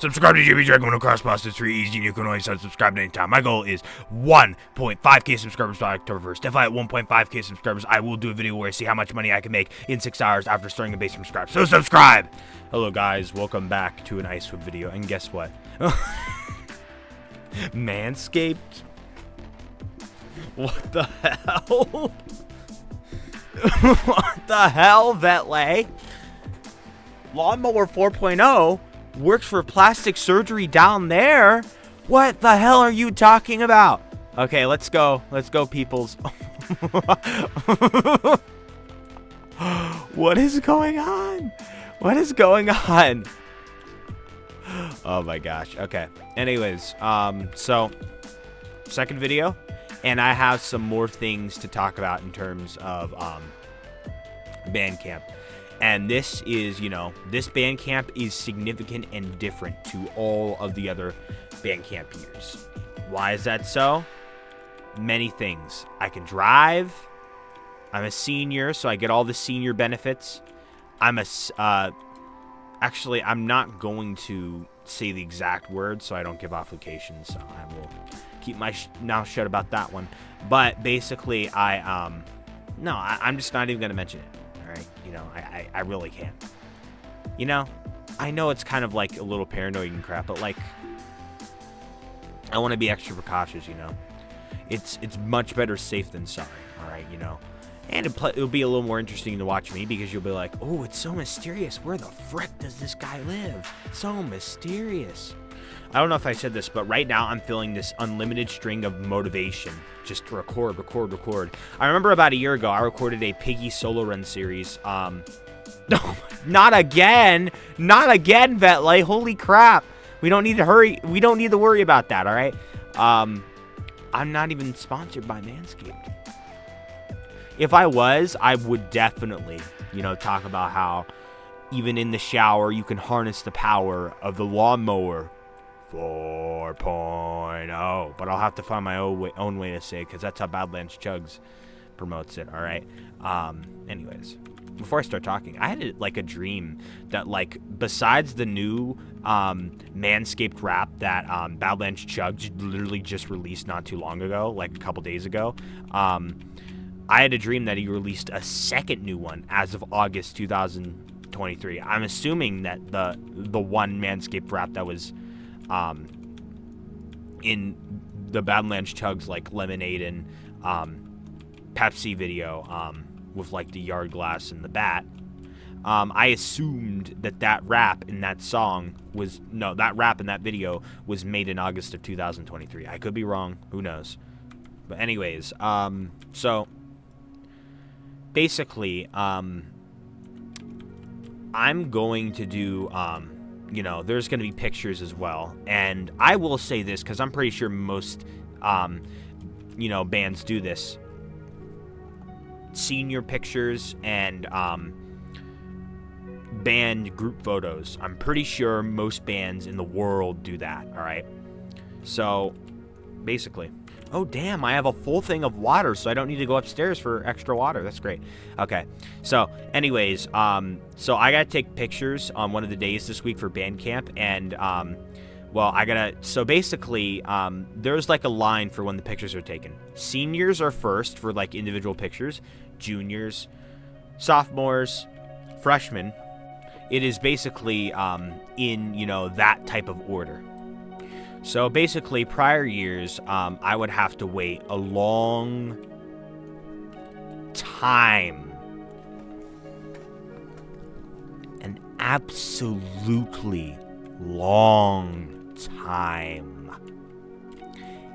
Subscribe to JB dragmotoxboss. It's free, easy, and you can always unsubscribe at any time. My goal is 1.5k subscribers by October 1st. If I hit 1.5k subscribers, I will do a video where I see how much money I can make in 6 hours after starting a base from scratch. So subscribe! Hello guys, welcome back to an icewood video, and guess what? Manscaped? What the hell? What the hell, Vetlay? Lawnmower 4.0 works for plastic surgery down there? What the hell are you talking about? Okay, let's go. Let's go, peoples. What is going on? What is going on? Oh my gosh. Okay. Anyways, so second video, and I have some more things to talk about in terms of Bandcamp. And this is, this Bandcamp is significant and different to all of the other Bandcamp years. Why is that so? Many things. I can drive. I'm a senior, so I get all the senior benefits. Actually, I'm not going to say the exact words so I don't give off locations. So I will keep my mouth shut about that one. But basically, I'm just not even going to mention it. All right, I really can't. I know it's kind of like a little paranoid and crap, but like, I want to be extra precautious. It's much better safe than sorry. All right, and it'll be a little more interesting to watch me because you'll be like, oh, it's so mysterious. Where the frick does this guy live? So mysterious. I don't know if I said this, but right now I'm feeling this unlimited string of motivation. Just to record. I remember about a year ago, I recorded a Piggy solo run series. No, not again, Vetlay. Holy crap. We don't need to hurry. We don't need to worry about that, all right? I'm not even sponsored by Manscaped. If I was, I would definitely, talk about how even in the shower, you can harness the power of the lawnmower 4.0, but I'll have to find my own way to say it because that's how Badlands Chugs promotes it. All right. Anyways, before I start talking, I had a dream that besides the new Manscaped rap that Badlands Chugs literally just released not too long ago, like a couple days ago. I had a dream that he released a second new one as of August 2023. I'm assuming that the one Manscaped rap that was in the Badlands Chugs Lemonade and Pepsi video with the yard glass and the bat. I assumed that rap in that song that rap in that video was made in August of 2023. I could be wrong. Who knows? But anyways, so basically, I'm going to do, there's going to be pictures as well. And I will say this because I'm pretty sure most, bands do this. Senior pictures and band group photos. I'm pretty sure most bands in the world do that, all right? So, basically. Oh, damn, I have a full thing of water, so I don't need to go upstairs for extra water. That's great. Okay, so anyways, so I got to take pictures on one of the days this week for Bandcamp, and, so basically, there's a line for when the pictures are taken. Seniors are first for, individual pictures. Juniors, sophomores, freshmen. It is basically, in, that type of order. So basically, prior years, I would have to wait a long time. An absolutely long time.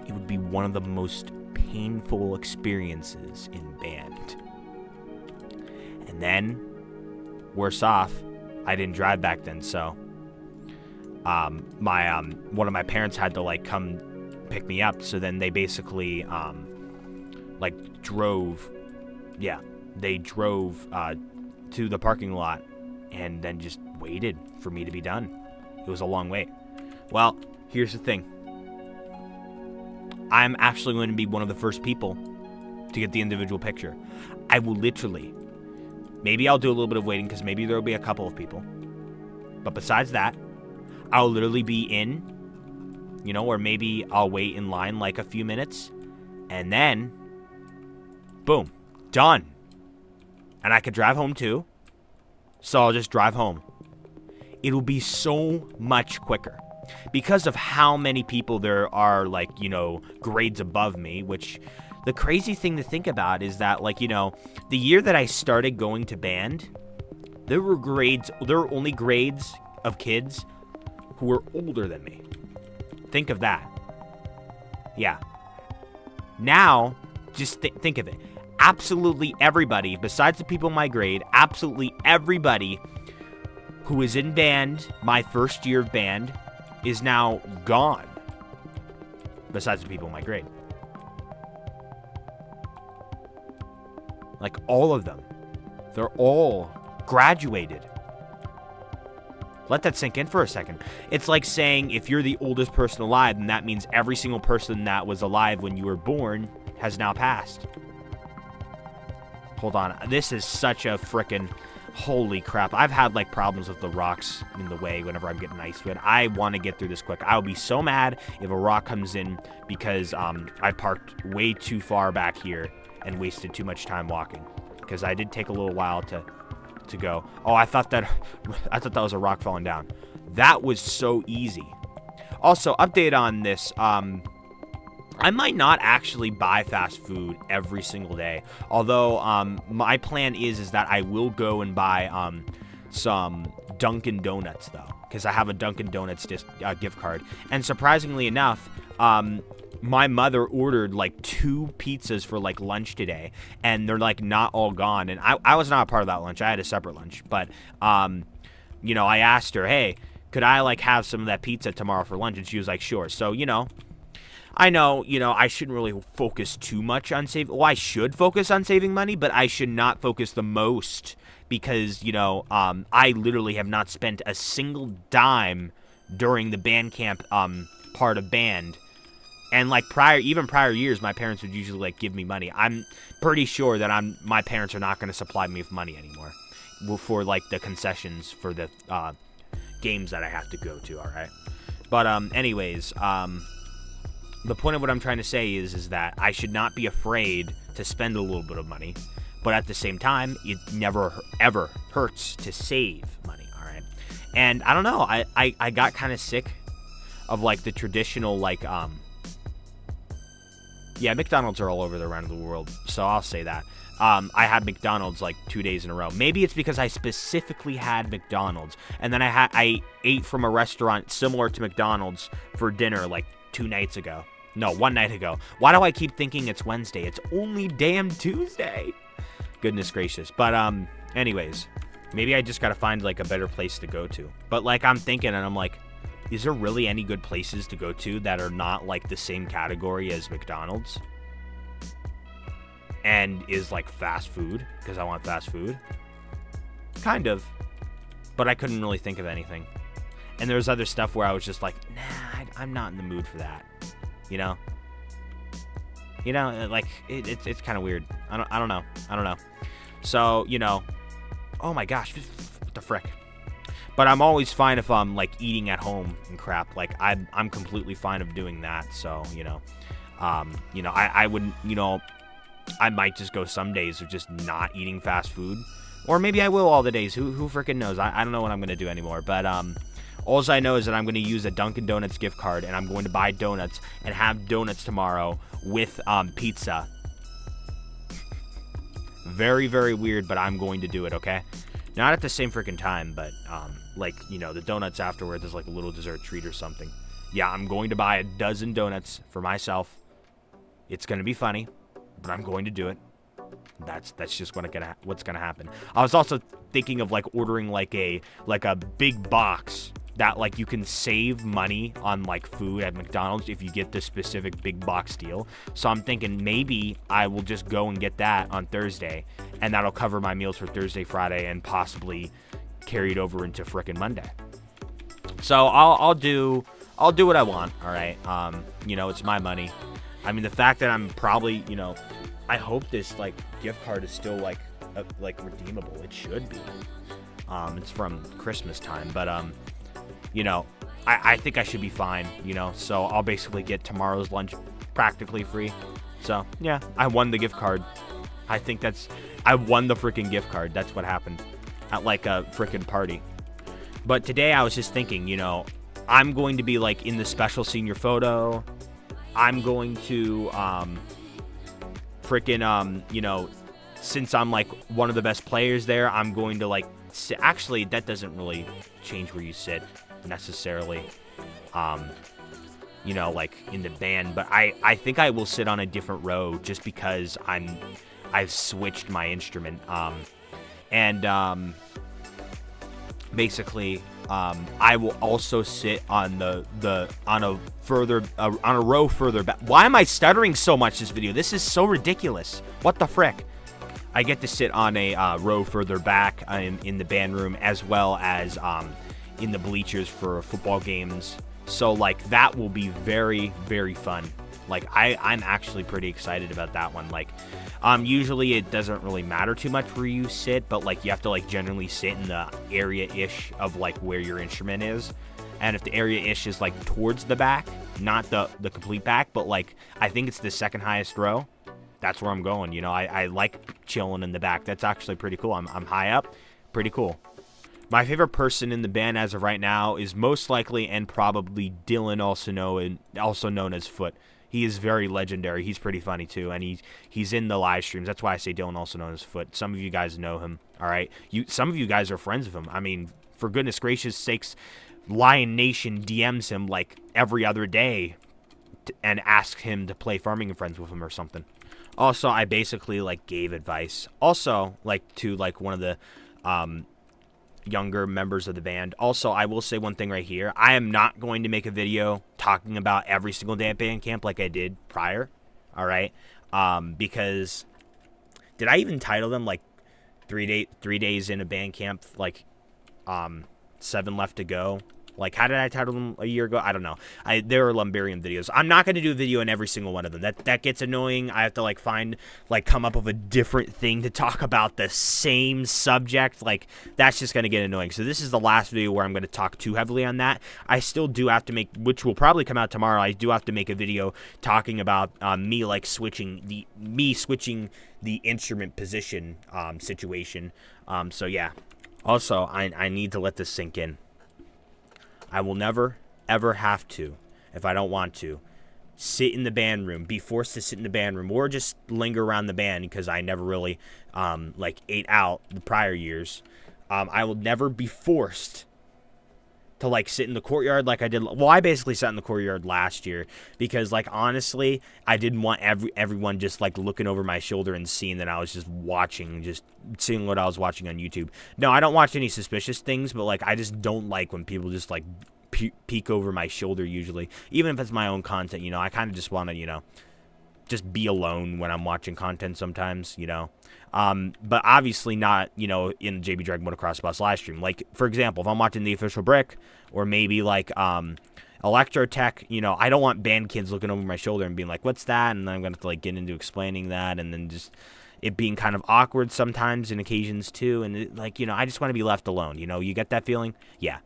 It would be one of the most painful experiences in band. And then, worse off, I didn't drive back then, so one of my parents had to come pick me up, so then they basically drove to the parking lot and then just waited for me to be done. It was a long wait. Well, here's the thing. I'm actually going to be one of the first people to get the individual picture. I will literally, maybe I'll do a little bit of waiting because maybe there will be a couple of people, but besides that, I'll literally be in, you know, or maybe I'll wait in line like a few minutes, and then, boom, done. And I could drive home too, so I'll just drive home. It'll be so much quicker because of how many people there are, like, you know, grades above me, which the crazy thing to think about is that, like, you know, the year that I started going to band, there were only grades of kids who were older than me. Think of that. Yeah. Now, just think of it. Absolutely everybody, besides the people in my grade, absolutely everybody who is in band, my first year of band, is now gone. Besides the people in my grade. Like, all of them. They're all graduated. Let that sink in for a second. It's like saying if you're the oldest person alive, then that means every single person that was alive when you were born has now passed. Hold on. This is such a frickin' holy crap. I've had, like, problems with the rocks in the way whenever I'm getting icewood. I want to get through this quick. I'll be so mad if a rock comes in because I parked way too far back here and wasted too much time walking. Because I did take a little while to go. Oh, I thought that was a rock falling down. That was so easy. Also, update on this. I might not actually buy fast food every single day. Although my plan is that I will go and buy some Dunkin' Donuts though, because I have a Dunkin' Donuts gift card. And surprisingly enough, my mother ordered like 2 pizzas for like lunch today, and they're like not all gone. And I was not a part of that lunch. I had a separate lunch, but you know, I asked her, hey, could I like have some of that pizza tomorrow for lunch? And she was like, sure. So, you know, I know, you know, I shouldn't really focus too much on saving. Well, I should focus on saving money, but I should not focus the most because, you know, I literally have not spent a single dime during the band camp part of band. And like prior years, my parents would usually like give me money. I'm pretty sure that my parents are not going to supply me with money anymore for like the concessions for the games that I have to go to. All right, but anyways, the point of what I'm trying to say is that I should not be afraid to spend a little bit of money, but at the same time, it never ever hurts to save money. All right, and I don't know, I got kind of sick of like the traditional like yeah, McDonald's are all over the around the world, so I'll say that. I had McDonald's like 2 days in a row. Maybe it's because I specifically had McDonald's, and then I ate from a restaurant similar to McDonald's for dinner like 2 nights ago. No, 1 night ago. Why do I keep thinking it's Wednesday? It's only damn Tuesday. Goodness gracious. But anyways, maybe I just gotta find like a better place to go to. But like I'm thinking, and I'm like, is there really any good places to go to that are not like the same category as McDonald's? And is like fast food, because I want fast food? Kind of. But I couldn't really think of anything. And there was other stuff where I was just like, nah, I'm not in the mood for that. You know? You know, like, it's kind of weird. I don't know. So, you know, oh my gosh, what the frick? But I'm always fine if I'm like eating at home and crap. Like I'm completely fine of doing that. So, you know, I wouldn't, you know, I might just go some days of just not eating fast food, or maybe I will all the days. Who freaking knows? I don't know what I'm gonna do anymore. But all I know is that I'm gonna use a Dunkin' Donuts gift card, and I'm going to buy donuts and have donuts tomorrow with pizza. Very, very weird, but I'm going to do it. Okay. Not at the same freaking time, but, like, you know, the donuts afterwards is like a little dessert treat or something. Yeah, I'm going to buy a dozen donuts for myself. It's going to be funny, but I'm going to do it. That's just what's gonna happen. I was also thinking of, like, ordering, like a big box that, like, you can save money on, like, food at McDonald's if you get the specific big box deal. So I'm thinking maybe I will just go and get that on Thursday, and that'll cover my meals for Thursday, Friday, and possibly carry it over into frickin' Monday. So I'll do what I want, all right? You know, it's my money. I mean, the fact that I'm probably, you know, I hope this, like, gift card is still, like redeemable. It should be. It's from Christmas time, but, you know, I think I should be fine, you know. So I'll basically get tomorrow's lunch practically free. So yeah, I won the gift card. I won the freaking gift card. That's what happened at like a freaking party. But today I was just thinking, you know, I'm going to be like in the special senior photo. I'm going to you know, since I'm like one of the best players there, I'm going to like sit. Actually, that doesn't really change where you sit necessarily. You know, like in the band, but I think I will sit on a different row just because I've switched my instrument. Basically, I will also sit on on a row further back. Why am I stuttering so much this video? This is so ridiculous. What the frick? I get to sit on a row further back in the band room, as well as in the bleachers for football games. So like that will be very, very fun. Like I'm actually pretty excited about that one. Like usually it doesn't really matter too much where you sit, but like you have to like generally sit in the area-ish of like where your instrument is. And if the area-ish is like towards the back, not the complete back, but like I think it's the second highest row, that's where I'm going. You know, I like chilling in the back. That's actually pretty cool. I'm high up. Pretty cool. My favorite person in the band as of right now is most likely and probably Dylan, also known as Foot. He is very legendary. He's pretty funny too, and he's in the live streams. That's why I say Dylan, also known as Foot. Some of you guys know him. All right, some of you guys are friends of him. I mean, for goodness gracious sakes, Lion Nation DMs him like every other day and asks him to play Farming and Friends with him or something. Also, I basically like gave advice. Also, like to like one of the younger members of the band. Also, I will say one thing right here. I am not going to make a video talking about every single day at band camp like I did prior. All right, because did I even title them like 3 days in a band camp, like 7 left to go? Like, how did I title them a year ago? I don't know. There are Lumbarium videos. I'm not going to do a video in every single one of them. That gets annoying. I have to, like, come up with a different thing to talk about the same subject. Like, that's just going to get annoying. So this is the last video where I'm going to talk too heavily on that. I still do have to make, which will probably come out tomorrow, I do have to make a video talking about me, like, switching the instrument position situation. So, yeah. Also, I need to let this sink in. I will never, ever have to, if I don't want to, sit in the band room, be forced to sit in the band room, or just linger around the band because I never really, like, ate out the prior years. I will never be forced to, like, sit in the courtyard like I did. Well, I basically sat in the courtyard last year because, like, honestly, I didn't want everyone just, like, looking over my shoulder and seeing that I was just watching, just seeing what I was watching on YouTube. No, I don't watch any suspicious things, but, like, I just don't like when people just, like, peek over my shoulder usually. Even if it's my own content, you know, I kind of just want to, you know, just be alone when I'm watching content sometimes, you know. But obviously not, you know, in JB dragmotoxboss live stream. Like, for example, if I'm watching the official brick, or maybe like Electrotech, you know, I don't want band kids looking over my shoulder and being like, what's that? And then I'm going to have to, like, get into explaining that, and then just it being kind of awkward sometimes in occasions too. And it, like, you know, I just want to be left alone. You know, you get that feeling? Yeah.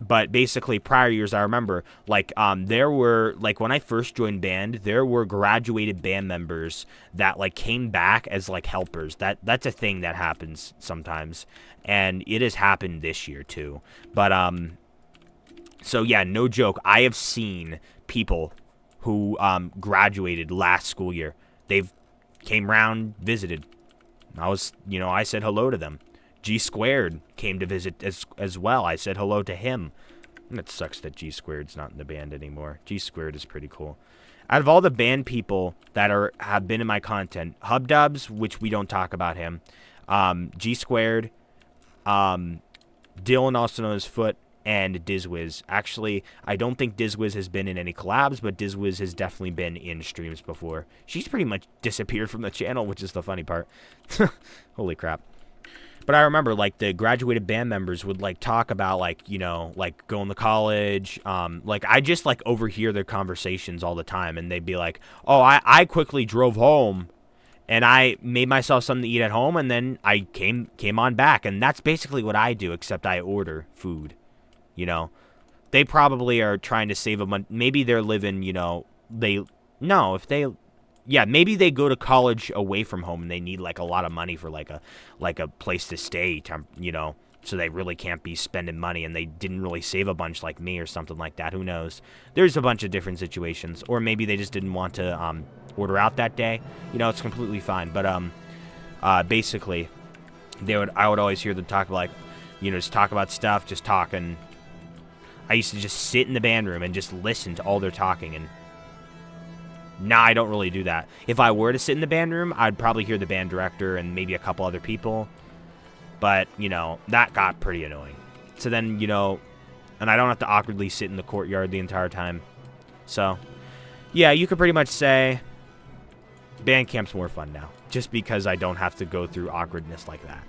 But basically, prior years, I remember, like, there were, like, when I first joined band, there were graduated band members that, like, came back as, like, helpers. That's a thing that happens sometimes, and it has happened this year, too. But, so, yeah, no joke, I have seen people who, graduated last school year. They've came round, visited. I said hello to them. G Squared came to visit as well. I said hello to him. And it sucks that G Squared's not in the band anymore. G Squared is pretty cool. Out of all the band people that have been in my content, Hubdubs, which we don't talk about him, G Squared, Dylan, also known as Foot, and Dizwiz. Actually, I don't think Dizwiz has been in any collabs, but Dizwiz has definitely been in streams before. She's pretty much disappeared from the channel, which is the funny part. Holy crap. But I remember, like, the graduated band members would, like, talk about, like, you know, like, going to college. Like, I just, like, overhear their conversations all the time. And they'd be like, oh, I quickly drove home. And I made myself something to eat at home. And then I came on back. And that's basically what I do, except I order food. You know, they probably are trying to save a month. Maybe they're living, maybe they go to college away from home and they need like a lot of money for like a place to stay, so they really can't be spending money, and they didn't really save a bunch like me or something like that. Who knows? There's a bunch of different situations. Or maybe they just didn't want to order out that day. It's completely fine. But basically, I would always hear them talk like, just talk about stuff, just talking. I used to just sit in the band room and just listen to all their talking, and now I don't really do that. If I were to sit in the band room, I'd probably hear the band director and maybe a couple other people. But, that got pretty annoying. So then, and I don't have to awkwardly sit in the courtyard the entire time. So, yeah, you could pretty much say band camp's more fun now. Just because I don't have to go through awkwardness like that.